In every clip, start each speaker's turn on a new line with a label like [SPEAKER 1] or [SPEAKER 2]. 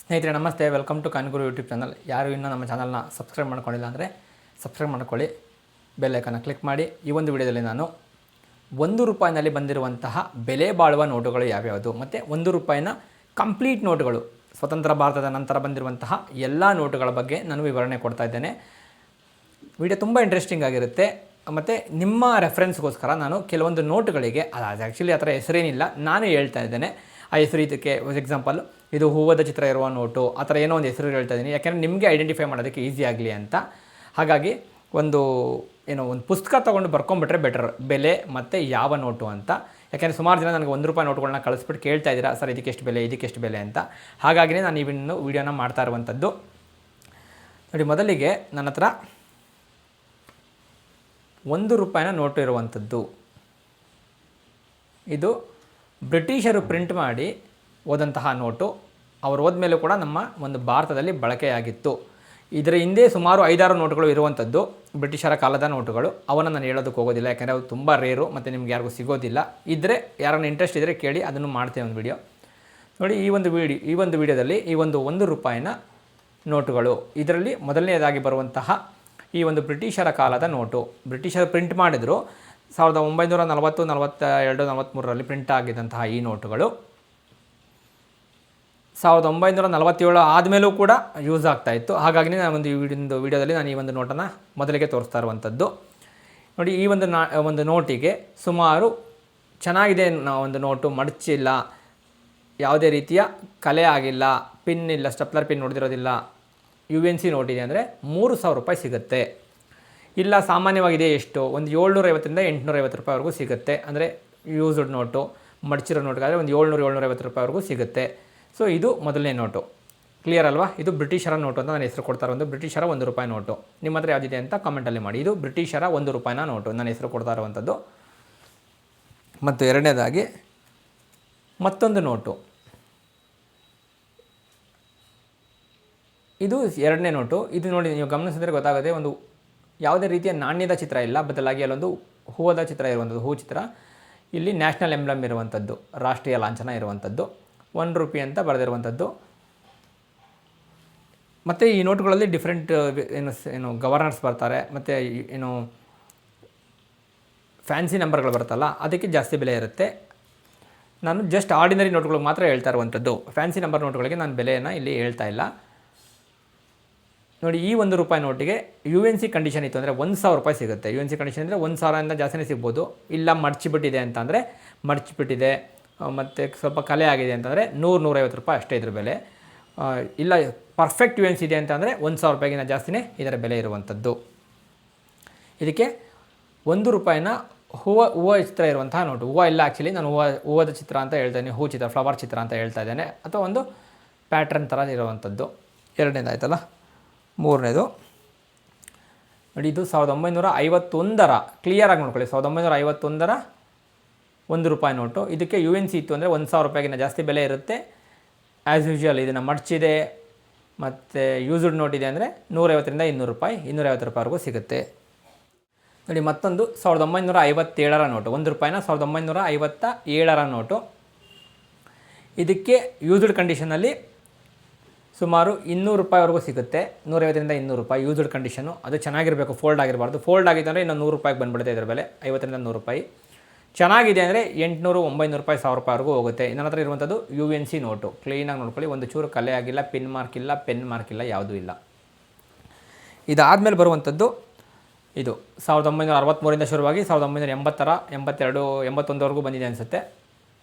[SPEAKER 1] ಸ್ನೇಹಿತರೆ ನಮಸ್ತೆ, welcome to ಕಾನ್ಗುರು YouTube channel. ಯಾರು ಇನ್ನೂ ನಮ್ಮ ಚಾನಲ್ನ ಸಬ್ಸ್ಕ್ರೈಬ್ ಮಾಡ್ಕೊಂಡಿಲ್ಲ ಅಂದರೆ ಸಬ್ಸ್ಕ್ರೈಬ್ ಮಾಡ್ಕೊಳ್ಳಿ, ಬೆಲ್ ಐಕನ್ನ ಕ್ಲಿಕ್ ಮಾಡಿ. ಈ ಒಂದು ವಿಡಿಯೋದಲ್ಲಿ ನಾನು ₹1 ಬಂದಿರುವಂತಹ ಬೆಲೆ ಬಾಳುವ ನೋಟುಗಳು ಯಾವ್ಯಾವುದು ಮತ್ತು ₹1 ಕಂಪ್ಲೀಟ್ ನೋಟುಗಳು, ಸ್ವತಂತ್ರ ಭಾರತದ ನಂತರ ಬಂದಿರುವಂತಹ ಎಲ್ಲ ನೋಟುಗಳ ಬಗ್ಗೆ ನಾನು ವಿವರಣೆ ಕೊಡ್ತಾ ಇದ್ದೇನೆ. ವಿಡಿಯೋ ತುಂಬ ಇಂಟ್ರೆಸ್ಟಿಂಗ್ ಆಗಿರುತ್ತೆ ಮತ್ತು ನಿಮ್ಮ ರೆಫರೆನ್ಸ್ಗೋಸ್ಕರ ನಾನು ಕೆಲವೊಂದು ನೋಟುಗಳಿಗೆ ಅದು ಆ್ಯಕ್ಚುಲಿ ಆ ಥರ ಹೆಸರೇನಿಲ್ಲ, ನಾನು ಹೇಳ್ತಾ ಇದ್ದೇನೆ. ಆ ಹೆಸರು ಇದಕ್ಕೆ ಎಕ್ಸಾಂಪಲ್, ಇದು ಹೂವದ ಚಿತ್ರ ಇರುವ ನೋಟು, ಆ ಥರ ಏನೋ ಒಂದು ಹೆಸರು ಹೇಳ್ತಾ ಇದ್ದೀನಿ, ಯಾಕೆಂದರೆ ನಿಮಗೆ ಐಡೆಂಟಿಫೈ ಮಾಡೋದಕ್ಕೆ ಈಸಿ ಆಗಲಿ ಅಂತ. ಹಾಗಾಗಿ ಒಂದು ಪುಸ್ತಕ ತೊಗೊಂಡು ಬರ್ಕೊಂಬಿಟ್ರೆ ಬೆಟರ್, ಬೆಲೆ ಮತ್ತು ಯಾವ ನೋಟು ಅಂತ. ಯಾಕೆಂದರೆ ಸುಮಾರು ಜನ ನನಗೆ ₹1 ನೋಟುಗಳನ್ನ ಕಳಿಸ್ಬಿಟ್ಟು ಕೇಳ್ತಾ ಇದ್ದೀರಾ, ಸರ್ ಇದಕ್ಕೆಷ್ಟು ಬೆಲೆ ಇದಕ್ಕೆಷ್ಟು ಬೆಲೆ ಅಂತ. ಹಾಗಾಗಿನೇ ನಾನು ಇವನ್ನು ವೀಡಿಯೋನ ಮಾಡ್ತಾ ಇರುವಂಥದ್ದು. ನೋಡಿ, ಮೊದಲಿಗೆ ನನ್ನ ಹತ್ರ ₹1 ನೋಟು ಇರುವಂಥದ್ದು. ಇದು ಬ್ರಿಟಿಷರು ಪ್ರಿಂಟ್ ಮಾಡಿ ಓದಂತಹ ನೋಟು. ಅವರು ಹೋದ್ಮೇಲೂ ಕೂಡ ನಮ್ಮ ಒಂದು ಭಾರತದಲ್ಲಿ ಬಳಕೆಯಾಗಿತ್ತು. ಇದರ ಹಿಂದೆ ಸುಮಾರು 5-6 ನೋಟುಗಳು ಇರುವಂಥದ್ದು, ಬ್ರಿಟಿಷರ ಕಾಲದ ನೋಟುಗಳು. ಅವನ್ನು ನಾನು ಹೇಳೋದಕ್ಕೆ ಹೋಗೋದಿಲ್ಲ, ಯಾಕೆಂದರೆ ಅದು ತುಂಬ ರೇರು ಮತ್ತು ನಿಮ್ಗೆ ಯಾರಿಗೂ ಸಿಗೋದಿಲ್ಲ. ಇದ್ದರೆ ಯಾರನ್ನ ಇಂಟ್ರೆಸ್ಟ್ ಇದ್ದರೆ ಕೇಳಿ, ಅದನ್ನು ಮಾಡ್ತೇವೆ ಒಂದು ವಿಡಿಯೋ. ನೋಡಿ, ಈ ಒಂದು ವಿಡಿಯೋದಲ್ಲಿ ಈ ಒಂದು ₹1 ನೋಟುಗಳು, ಇದರಲ್ಲಿ ಮೊದಲನೆಯದಾಗಿ ಬರುವಂತಹ ಈ ಒಂದು ಬ್ರಿಟಿಷರ ಕಾಲದ ನೋಟು. ಬ್ರಿಟಿಷರು ಪ್ರಿಂಟ್ ಮಾಡಿದರು 1940, 42, 43ರಲ್ಲಿ ಪ್ರಿಂಟ್ ಆಗಿದ್ದಂತಹ ಈ ನೋಟುಗಳು 1947 ಆದಮೇಲೂ ಕೂಡ ಯೂಸ್ ಆಗ್ತಾಯಿತ್ತು. ಹಾಗಾಗಿ ನಾನು ಒಂದು ವಿಡಿಯೋದಲ್ಲಿ ನಾನು ಈ ಒಂದು ನೋಟನ್ನು ಮೊದಲಿಗೆ ತೋರಿಸ್ತಾ ಇರುವಂಥದ್ದು. ನೋಡಿ, ಈ ಒಂದು ನೋಟಿಗೆ ಸುಮಾರು ಚೆನ್ನಾಗಿದೆ ಒಂದು ನೋಟು, ಮಡಚಿಲ್ಲ, ಯಾವುದೇ ರೀತಿಯ ಕಲೆ ಆಗಿಲ್ಲ, ಪಿನ್ ಇಲ್ಲ, ಸ್ಟೆಪ್ಲರ್ ಪಿನ್ ಹೊಡೆದಿರೋದಿಲ್ಲ. UNC ನೋಟಿದೆ ಅಂದರೆ ₹3,000 ಸಿಗುತ್ತೆ. ಇಲ್ಲ ಸಾಮಾನ್ಯವಾಗಿದೆ, ಎಷ್ಟು ಒಂದು ₹750 ರಿಂದ ₹850ವರೆಗೂ ಸಿಗುತ್ತೆ. ಅಂದರೆ ಯೂಸ್ಡ್ ನೋಟು, ಮಡಚಿರೋ ನೋಟಿಗಾದರೆ ಒಂದು ₹700-750ವರೆಗೂ ಸಿಗುತ್ತೆ. ಸೊ ಇದು ಮೊದಲನೇ ನೋಟು. ಕ್ಲಿಯರ್ ಅಲ್ವಾ? ಇದು ಬ್ರಿಟಿಷರ ನೋಟು ಅಂತ ನಾನು ಹೆಸರು ಕೊಡ್ತಾ ಇರೋದು, ಬ್ರಿಟಿಷರ ₹1 ನೋಟು. ನಿಮ್ಮ ಹತ್ರ ಯಾವುದಿದೆ ಅಂತ ಕಮೆಂಟಲ್ಲಿ ಮಾಡಿ. ಇದು ಬ್ರಿಟಿಷರ ₹1 ನೋಟು ನಾನು ಹೆಸರು ಕೊಡ್ತಾ ಇರುವಂಥದ್ದು. ಮತ್ತು ಎರಡನೇದಾಗಿ ಮತ್ತೊಂದು ನೋಟು, ಇದು ಎರಡನೇ ನೋಟು. ಇದು ನೋಡಿ, ನೀವು ಗಮನಿಸಿದ್ರೆ ಗೊತ್ತಾಗುತ್ತೆ, ಒಂದು ಯಾವುದೇ ರೀತಿಯ ನಾಣ್ಯದ ಚಿತ್ರ ಇಲ್ಲ, ಬದಲಾಗಿ ಅಲ್ಲೊಂದು ಹೂವದ ಚಿತ್ರ ಇರುವಂಥದ್ದು, ಹೂ ಚಿತ್ರ. ಇಲ್ಲಿ ನ್ಯಾಷನಲ್ ಎಂಬ್ಲಮ್ ಇರುವಂಥದ್ದು, ರಾಷ್ಟ್ರೀಯ ಲಾಂಛನ ಇರುವಂಥದ್ದು, ₹1 ಅಂತ ಬರೆದಿರುವಂಥದ್ದು. ಮತ್ತು ಈ ನೋಟುಗಳಲ್ಲಿ ಡಿಫ್ರೆಂಟ್ ಗವರ್ನರ್ಸ್ ಬರ್ತಾರೆ, ಮತ್ತು ಫ್ಯಾನ್ಸಿ ನಂಬರ್ಗಳು ಬರುತ್ತಲ್ಲ, ಅದಕ್ಕೆ ಜಾಸ್ತಿ ಬೆಲೆ ಇರುತ್ತೆ. ನಾನು ಜಸ್ಟ್ ಆರ್ಡಿನರಿ ನೋಟುಗಳಿಗೆ ಮಾತ್ರ ಹೇಳ್ತಾ ಇರುವಂಥದ್ದು, ಫ್ಯಾನ್ಸಿ ನಂಬರ್ ನೋಟುಗಳಿಗೆ ನಾನು ಬೆಲೆಯನ್ನು ಇಲ್ಲಿ ಹೇಳ್ತಾ ಇಲ್ಲ. ನೋಡಿ, ಈ ₹1 ನೋಟಿಗೆ UNC ಕಂಡೀಷನ್ ಇತ್ತು ಅಂದರೆ ₹1,000 ಸಿಗುತ್ತೆ. UNC ಕಂಡೀಷನ್ ಅಂದರೆ 1,000ರಿಂದ ಜಾಸ್ತಿನೇ ಸಿಗ್ಬೋದು. ಇಲ್ಲ ಮಡಚಿಬಿಟ್ಟಿದೆ ಅಂತಂದರೆ ಮಡಚಿಬಿಟ್ಟಿದೆ ಮತ್ತು ಸ್ವಲ್ಪ ಕಲೆ ಆಗಿದೆ ಅಂತಂದರೆ ₹100-150 ಅಷ್ಟೇ ಇದ್ರ ಬೆಲೆ. ಇಲ್ಲ ಪರ್ಫೆಕ್ಟ್ UNC ಇದೆ ಅಂತಂದರೆ ₹1,000ಗಿಂತ ಜಾಸ್ತಿನೇ ಇದರ ಬೆಲೆ ಇರುವಂಥದ್ದು. ಇದಕ್ಕೆ ₹1 ಹೂವು ಚಿತ್ರ ಇರುವಂತಹ ನೋಟು. ಹೂವು ಇಲ್ಲ, ಆ್ಯಕ್ಚುಲಿ ನಾನು ಹೂವದ ಚಿತ್ರ ಅಂತ ಹೇಳ್ತೇನೆ, ಹೂ ಚಿತ್ರ, ಫ್ಲವರ್ ಚಿತ್ರ ಅಂತ ಹೇಳ್ತಾ ಇದ್ದೇನೆ, ಅಥವಾ ಒಂದು ಪ್ಯಾಟ್ರನ್ ಥರ ಇರುವಂಥದ್ದು. ಎರಡನೇದಾಯ್ತಲ್ಲ. ಮೂರನೇದು ನೋಡಿ, ಇದು 1951ರ, ಕ್ಲಿಯರಾಗಿ ನೋಡ್ಕೊಳ್ಳಿ, 1951ರ ₹1 ನೋಟು. ಇದಕ್ಕೆ UNC ಇತ್ತು ಅಂದರೆ ₹1,000ಗಿಂತ ಜಾಸ್ತಿ ಬೆಲೆ ಇರುತ್ತೆ. ಆ್ಯಸ್ ಯೂಶುವಲ್ ಇದನ್ನು ಮಡಚಿದೆ ಮತ್ತು ಯೂಸ್ಡ್ ನೋಟ್ ಇದೆ ಅಂದರೆ ₹150ರಿಂದ ₹250ವರೆಗೂ ಸಿಗುತ್ತೆ. ನೋಡಿ, ಮತ್ತೊಂದು 1957ರ ನೋಟು, ₹1 1957ರ ನೋಟು. ಇದಕ್ಕೆ ಯೂಸ್ಡ್ ಕಂಡೀಷನಲ್ಲಿ ಸುಮಾರು ₹200ವರೆಗೂ ಸಿಗುತ್ತೆ. ₹150ರಿಂದ ₹200 ಯೂಸ್ಡ್ ಕಂಡೀಷನು. ಅದು ಚೆನ್ನಾಗಿರಬೇಕು, ಫೋಲ್ಡ್ ಆಗಿರಬಾರ್ದು. ಫೋಲ್ಡ್ ಆಗಿತ್ತು ಅಂದರೆ ಇನ್ನೂ ₹100 ಬಂದುಬಿಡುತ್ತೆ ಇದರ ಬೆಲೆ, ₹50ರಿಂದ ₹100. ಚೆನ್ನಾಗಿದೆ ಅಂದರೆ ₹800, ₹900, ₹1,000ವರೆಗೂ ಹೋಗುತ್ತೆ. ನನ್ನ ಹತ್ರ ಇರುವಂಥದ್ದು UNC ನೋಟು. ಕ್ಲೀನಾಗಿ ನೋಡ್ಕೊಳ್ಳಿ, ಒಂದು ಚೂರು ಕಲೆ ಆಗಿಲ್ಲ, ಪಿನ್ ಮಾರ್ಕ್ ಇಲ್ಲ, ಪೆನ್ ಮಾರ್ಕ್ ಇಲ್ಲ, ಯಾವುದೂ ಇಲ್ಲ. ಇದಾದಮೇಲೆ ಬರುವಂಥದ್ದು ಇದು 1963ರಿಂದ ಶುರುವಾಗಿ 1980, 82, 81ವರೆಗೂ ಬಂದಿದೆ ಅನಿಸುತ್ತೆ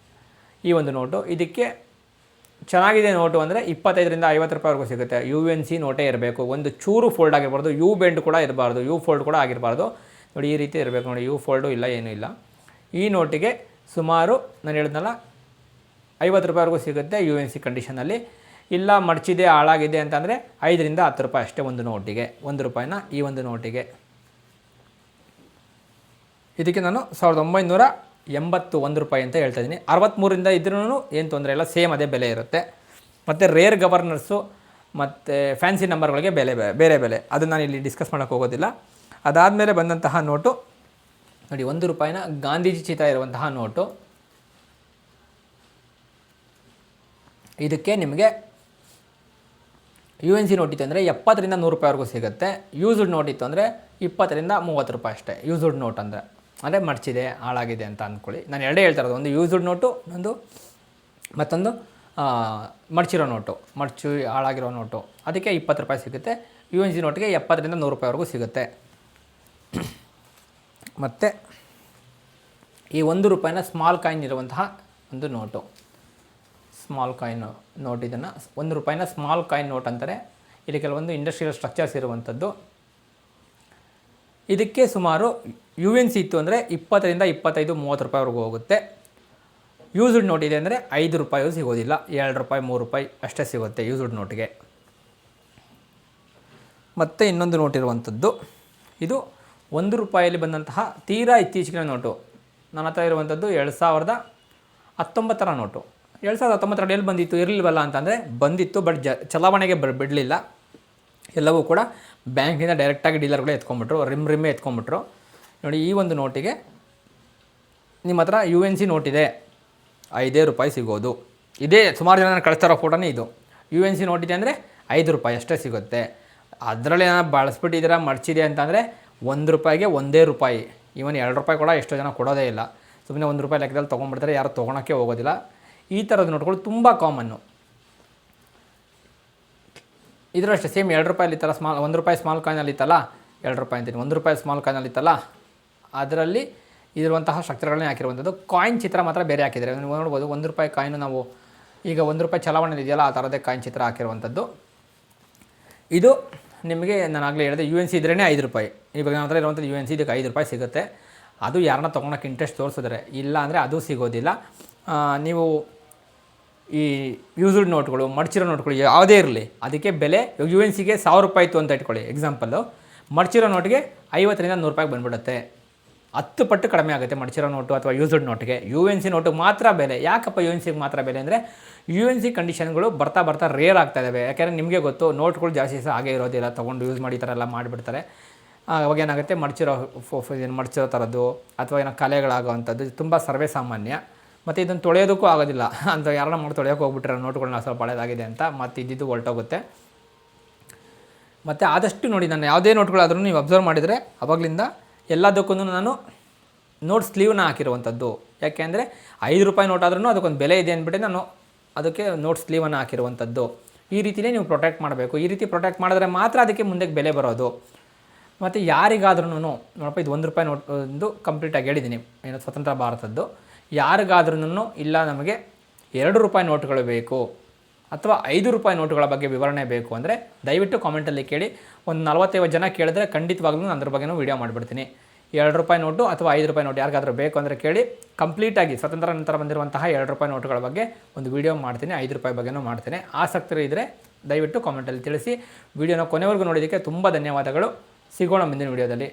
[SPEAKER 1] ಈ ಒಂದು ನೋಟು. ಇದಕ್ಕೆ ಚೆನ್ನಾಗಿದೆ ನೋಟು ಅಂದರೆ ₹25ರಿಂದ ₹50ವರೆಗೂ ಸಿಗುತ್ತೆ. UNC ನೋಟೇ ಇರಬೇಕು, ಒಂದು ಚೂರು ಫೋಲ್ಡ್ ಆಗಿರಬಾರ್ದು, ಯು ಬೆಂಡ್ ಕೂಡ ಇರಬಾರ್ದು, ಯು ಫೋಲ್ಡ್ ಕೂಡ ಆಗಿರಬಾರ್ದು. ನೋಡಿ, ಈ ರೀತಿ ಇರಬೇಕು. ನೋಡಿ, ಯು ಫೋಲ್ಡು ಇಲ್ಲ, ಏನೂ ಇಲ್ಲ. ಈ ನೋಟಿಗೆ ಸುಮಾರು ನಾನು ಹೇಳಿದ್ನಲ್ಲ ₹50ವರೆಗೂ ಸಿಗುತ್ತೆ UNC ಕಂಡೀಷನಲ್ಲಿ. ಇಲ್ಲ ಮಡಚಿದೆ, ಹಾಳಾಗಿದೆ ಅಂತಂದರೆ ₹5ರಿಂದ ₹10 ಅಷ್ಟೇ ಒಂದು ನೋಟಿಗೆ, ₹1 ಈ ಒಂದು ನೋಟಿಗೆ. ಇದಕ್ಕೆ ನಾನು 1981 ಅಂತ ಹೇಳ್ತಾ ಇದ್ದೀನಿ. 63ರಿಂದ ಇದ್ರೂ ಏನು ತೊಂದರೆ ಇಲ್ಲ, ಸೇಮ್ ಅದೇ ಬೆಲೆ ಇರುತ್ತೆ. ಮತ್ತು ರೇರ್ ಗವರ್ನರ್ಸು ಮತ್ತು ಫ್ಯಾನ್ಸಿ ನಂಬರ್ಗಳಿಗೆ ಬೇರೆ ಬೆಲೆ, ಅದನ್ನು ನಾನು ಇಲ್ಲಿ ಡಿಸ್ಕಸ್ ಮಾಡೋಕ್ಕೆ ಹೋಗೋದಿಲ್ಲ. ಅದಾದಮೇಲೆ ಬಂದಂತಹ ನೋಟು ನೋಡಿ, ₹1 ಗಾಂಧೀಜಿ ಚಿತ್ರ ಇರುವಂತಹ ನೋಟು. ಇದಕ್ಕೆ ನಿಮಗೆ ಯು ಎನ್ ಸಿ ನೋಟ್ ಇತ್ತು ಅಂದರೆ 70ರಿಂದ 100 ರೂಪಾಯಿವರೆಗೂ ಸಿಗುತ್ತೆ. ಯೂಸ್ಡ್ ನೋಟ್ ಇತ್ತು ಅಂದರೆ 20ರಿಂದ 30 ರೂಪಾಯಿ ಅಷ್ಟೇ. ಯೂಸ್ಡ್ ನೋಟ್ ಅಂದರೆ ಮಡ್ಚಿದೆ, ಹಾಳಾಗಿದೆ ಅಂತ ಅಂದ್ಕೊಳ್ಳಿ. ನಾನು ಎರಡೇ ಹೇಳ್ತಾ ಇರೋದು, ಒಂದು ಯೂಸ್ಡ್ ನೋಟು, ಮತ್ತೊಂದು ಮಡ್ಚಿರೋ ನೋಟು, ಮಡ್ಚು ಹಾಳಾಗಿರೋ ನೋಟು. ಅದಕ್ಕೆ 20 ರೂಪಾಯಿ ಸಿಗುತ್ತೆ. ಯು ಎನ್ ಸಿ ನೋಟಿಗೆ 70ರಿಂದ 100 ರೂಪಾಯಿವರೆಗೂ ಸಿಗುತ್ತೆ. ಮತ್ತು ಈ 1 ರೂಪಾಯಿನ ಸ್ಮಾಲ್ ಕಾಯಿನ್ ಇರುವಂತಹ ಒಂದು ನೋಟು, ಸ್ಮಾಲ್ ಕಾಯಿನ್ ನೋಟ್. ಇದನ್ನು 1 ರೂಪಾಯಿನ ಸ್ಮಾಲ್ ಕಾಯಿನ್ ನೋಟ್ ಅಂತಾರೆ. ಇಲ್ಲಿ ಕೆಲವೊಂದು ಇಂಡಸ್ಟ್ರಿಯಲ್ ಸ್ಟ್ರಕ್ಚರ್ಸ್ ಇರುವಂಥದ್ದು. ಇದಕ್ಕೆ ಸುಮಾರು ಯು ಎನ್ ಸಿ ಇತ್ತು ಅಂದರೆ 20ರಿಂದ 25, 30 ರೂಪಾಯಿವರೆಗೂ ಹೋಗುತ್ತೆ. ಯೂಸ್ಡ್ ನೋಟ್ ಇದೆ ಅಂದರೆ 5 ರೂಪಾಯಿಗೂ ಸಿಗೋದಿಲ್ಲ, 2 ರೂಪಾಯಿ, 3 ರೂಪಾಯಿ ಅಷ್ಟೇ ಸಿಗುತ್ತೆ ಯೂಸ್ಡ್ ನೋಟಿಗೆ. ಮತ್ತು ಇನ್ನೊಂದು ನೋಟ್ ಇರುವಂಥದ್ದು, ಇದು 1 ರೂಪಾಯಲ್ಲಿ ಬಂದಂತಹ ತೀರಾ ಇತ್ತೀಚಿನ ನೋಟು. ನನ್ನ ಹತ್ರ ಇರುವಂಥದ್ದು 2019ರ ನೋಟು. 2019ರಲ್ಲಿ ಎಲ್ಲಿ ಬಂದಿತ್ತು, ಇರಲಿಲ್ವಲ್ಲ ಅಂತಂದರೆ ಬಂದಿತ್ತು, ಬಟ್ ಚಲಾವಣೆಗೆ ಬಿಡಲಿಲ್ಲ. ಎಲ್ಲವೂ ಕೂಡ ಬ್ಯಾಂಕಿಂದ ಡೈರೆಕ್ಟಾಗಿ ಡೀಲರ್ಗಳೇ ಎತ್ಕೊಂಡ್ಬಿಟ್ರು, ರಿಮ್ಮೇ ಎತ್ಕೊಂಡ್ಬಿಟ್ರು. ನೋಡಿ, ಈ ಒಂದು ನೋಟಿಗೆ ನಿಮ್ಮ ಹತ್ರ ಯು ಎನ್ ಸಿ ನೋಟ್ ಇದೆ, 5 ರೂಪಾಯಿ ಸಿಗೋದು. ಇದೇ ಸುಮಾರು ಜನ ಕಳಿಸ್ತಾರೋ ಫೋಟೋನೇ ಇದು. ಯು ಎನ್ ಸಿ ನೋಟ್ ಇದೆ ಅಂದರೆ 5 ರೂಪಾಯಿ ಅಷ್ಟೇ ಸಿಗುತ್ತೆ. ಅದರಲ್ಲಿ ಏನಾದ್ರು ಬಳಸ್ಬಿಟ್ಟಿದ್ದೀರ, ಮಡ್ಚಿದೆ ಅಂತಂದರೆ 1 ರೂಪಾಯಿಗೆ 1 ರೂಪಾಯಿ, ಈವನ್ 2 ರೂಪಾಯಿ ಕೂಡ ಎಷ್ಟೋ ಜನ ಕೊಡೋದೇ ಇಲ್ಲ. ಸುಮ್ಮನೆ 1 ರೂಪಾಯಿ ಲೆಕ್ಕದಲ್ಲಿ ತೊಗೊಂಡ್ಬಿಡ್ತಾರೆ, ಯಾರು ತೊಗೊಳಕ್ಕೆ ಹೋಗೋದಿಲ್ಲ. ಈ ಥರದ ನೋಟ್ಗಳು ತುಂಬ ಕಾಮನ್ನು. ಇದರ ಅಷ್ಟೇ ಸೇಮ್ 2 ರೂಪಾಯಲ್ಲಿ ಇತ್ತಲ್ಲ, 1 ರೂಪಾಯಿ ಸ್ಮಾಲ್ ಕಾಯಿನಲ್ಲಿ ಇತ್ತಲ್ಲ, 2 ರೂಪಾಯಿ ಅಂತೀನಿ, 1 ರೂಪಾಯಿ ಸ್ಮಾಲ್ ಕಾಯಿನಲ್ಲಿ ಇತ್ತಲ್ಲ, ಅದರಲ್ಲಿ ಇರುವಂತಹ ಸ್ಟ್ರಕ್ಚರ್ಗಳನ್ನೇ ಹಾಕಿರುವಂಥದ್ದು. ಕಾಯಿನ್ ಚಿತ್ರ ಮಾತ್ರ ಬೇರೆ ಹಾಕಿದ್ದಾರೆ. ನೀವು ನೋಡ್ಬೋದು, 1 ರೂಪಾಯಿ ಕಾಯಿನು ನಾವು ಈಗ 1 ರೂಪಾಯಿ ಚಲಾವಣೆ ಇದೆಯಲ್ಲ, ಆ ಥರದೇ ಕಾಯಿನ್ ಚಿತ್ರ ಹಾಕಿರುವಂಥದ್ದು. ಇದು ನಿಮಗೆ ನಾನು ಆಗಲೇ ಹೇಳಿದೆ, ಯು ಎನ್ ಸಿ ಇದ್ರೇ 5 ರೂಪಾಯಿ. ಇವಾಗ ನನ್ನ ಹತ್ರ ಇರುವಂಥದ್ದು ಯು ಎನ್ ಸಿ, ಇದಕ್ಕೆ 5 ರೂಪಾಯಿ ಸಿಗುತ್ತೆ. ಅದು ಯಾರನ್ನ ತೊಗೊಳಕ್ಕೆ ಇಂಟ್ರೆಸ್ಟ್ ತೋರಿಸಿದ್ರೆ, ಇಲ್ಲ ಅಂದರೆ ಅದು ಸಿಗೋದಿಲ್ಲ. ನೀವು ಈ ಯೂಸ್ಡ್ ನೋಟ್ಗಳು, ಮಡ್ಚಿರೋ ನೋಟ್ಗಳು ಯಾವುದೇ ಇರಲಿ, ಅದಕ್ಕೆ ಬೆಲೆ ಯು ಎನ್ ಸಿಗೆ 1000 ರೂಪಾಯಿ ಇತ್ತು ಅಂತ ಇಟ್ಕೊಳ್ಳಿ ಎಕ್ಸಾಂಪಲ್ಲು, ಮಡ್ಚಿರೋ ನೋಟಿಗೆ 50ರಿಂದ 100 ರೂಪಾಯಿಗೆ ಬಂದುಬಿಡುತ್ತೆ. 10 ಪಟ್ಟು ಕಡಿಮೆ ಆಗುತ್ತೆ ಮಡ್ಚಿರೋ ನೋಟು ಅಥವಾ ಯೂಸ್ಡ್ ನೋಟಿಗೆ. ಯು ಎನ್ ಸಿ ನೋಟಿಗೆ ಮಾತ್ರ ಬೆಲೆ. ಯಾಕಪ್ಪ ಯು ಎನ್ ಸಿಗೆ ಮಾತ್ರ ಬೆಲೆ ಅಂದರೆ, ಯು ಎನ್ ಸಿ ಕಂಡೀಷನ್ಗಳು ಬರ್ತಾ ರೇರ್ ಆಗ್ತಾ ಇದ್ದಾವೆ. ಯಾಕೆಂದರೆ ನಿಮಗೆ ಗೊತ್ತು, ನೋಟ್ಗಳು ಜಾಸ್ತಿ ಸಹ ಹಾಗೇ ಇರೋದಿಲ್ಲ, ತೊಗೊಂಡು ಯೂಸ್ ಮಾಡಿ ಈ ಥರ ಎಲ್ಲ ಮಾಡಿಬಿಡ್ತಾರೆ. ಅವಾಗ ಏನಾಗುತ್ತೆ, ಮಡ್ಚಿರೋ ಥರದ್ದು ಅಥವಾ ಏನೋ ಕಲೆಗಳಾಗೋವಂಥದ್ದು ತುಂಬ ಸರ್ವೇ ಸಾಮಾನ್ಯ. ಮತ್ತು ಇದನ್ನು ತೊಳೆಯೋದಕ್ಕೂ ಆಗೋದಿಲ್ಲ ಅಂತ ಯಾರನ್ನ ಮಾಡಿ ತೊಳೆಯೋಕೆ ಹೋಗ್ಬಿಟ್ರೆ ನೋಟ್ಗಳನ್ನ ಸ್ವಲ್ಪ ಹಳೇದಾಗಿದೆ ಅಂತ ಮತ್ತೆ ಇದ್ದಿದ್ದು ಹೊರಟೋಗುತ್ತೆ. ಮತ್ತು ಆದಷ್ಟು ನೋಡಿ, ನಾನು ಯಾವುದೇ ನೋಟ್ಗಳಾದ್ರೂ ನೀವು ಅಬ್ಸರ್ವ್ ಮಾಡಿದರೆ ಅವಾಗಲಿಂದ ಎಲ್ಲದಕ್ಕೂ ನಾನು ನೋಟ್ ಸ್ಲೀವ್ನ ಹಾಕಿರುವಂಥದ್ದು. ಯಾಕೆಂದರೆ 5 ರೂಪಾಯಿ ನೋಟ್ ಆದ್ರೂ ಅದಕ್ಕೊಂದು ಬೆಲೆ ಇದೆ ಅಂದ್ಬಿಟ್ಟು ನಾನು ಅದಕ್ಕೆ ನೋಟ್ ಸ್ಲೀವನ್ನು ಹಾಕಿರುವಂಥದ್ದು. ಈ ರೀತಿಯೇ ನೀವು ಪ್ರೊಟೆಕ್ಟ್ ಮಾಡಬೇಕು. ಈ ರೀತಿ ಪ್ರೊಟೆಕ್ಟ್ ಮಾಡಿದ್ರೆ ಮಾತ್ರ ಅದಕ್ಕೆ ಮುಂದಕ್ಕೆ ಬೆಲೆ ಬರೋದು. ಮತ್ತು ಯಾರಿಗಾದ್ರೂ ನೋಡಪ್ಪ, ಇದು 1 ರೂಪಾಯಿ ನೋಟ್ ಒಂದು ಕಂಪ್ಲೀಟಾಗಿ ಹೇಳಿದ್ದೀನಿ, ಏನು ಸ್ವತಂತ್ರ ಭಾರತದ್ದು. ಯಾರಿಗಾದ್ರೂ ಇಲ್ಲ ನಮಗೆ 2 ರೂಪಾಯಿ ನೋಟ್ಗಳು ಬೇಕು ಅಥವಾ 5 ರೂಪಾಯಿ ನೋಟುಗಳ ಬಗ್ಗೆ ವಿವರಣೆ ಬೇಕು ಅಂದರೆ ದಯವಿಟ್ಟು ಕಾಮೆಂಟಲ್ಲಿ ಕೇಳಿ. ಒಂದು 40-50 ಜನ ಕೇಳಿದ್ರೆ ಖಂಡಿತವಾಗ್ಲೂ ನಾನು ಅದ್ರ ಬಗ್ಗೆನೂ ವೀಡಿಯೋ ಮಾಡಿಬಿಡ್ತೀನಿ. 2 ರೂಪಾಯಿ ನೋಟು ಅಥವಾ 5 ರೂಪಾಯಿ ನೋಟು ಯಾರಿಗಾದ್ರೂ ಬೇಕು ಅಂದರೆ ಕೇಳಿ. ಕಂಪ್ಲೀಟಾಗಿ ಸ್ವತಂತ್ರ ನಂತರ ಬಂದಿರುವಂತಹ 2 ರೂಪಾಯಿ ನೋಟುಗಳ ಬಗ್ಗೆ ಒಂದು ವೀಡಿಯೋ ಮಾಡ್ತೀನಿ, 5 ರೂಪಾಯಿ ಬಗ್ಗೆನೂ ಮಾಡ್ತೀನಿ. ಆಸಕ್ತರು ಇದ್ದರೆ ದಯವಿಟ್ಟು ಕಾಮೆಂಟಲ್ಲಿ ತಿಳಿಸಿ. ವೀಡಿಯೋನ ಕೊನೆವರೆಗೂ ನೋಡೋದಕ್ಕೆ ತುಂಬ ಧನ್ಯವಾದಗಳು. ಸಿಗೋಣ ಮುಂದಿನ ವೀಡಿಯೋದಲ್ಲಿ.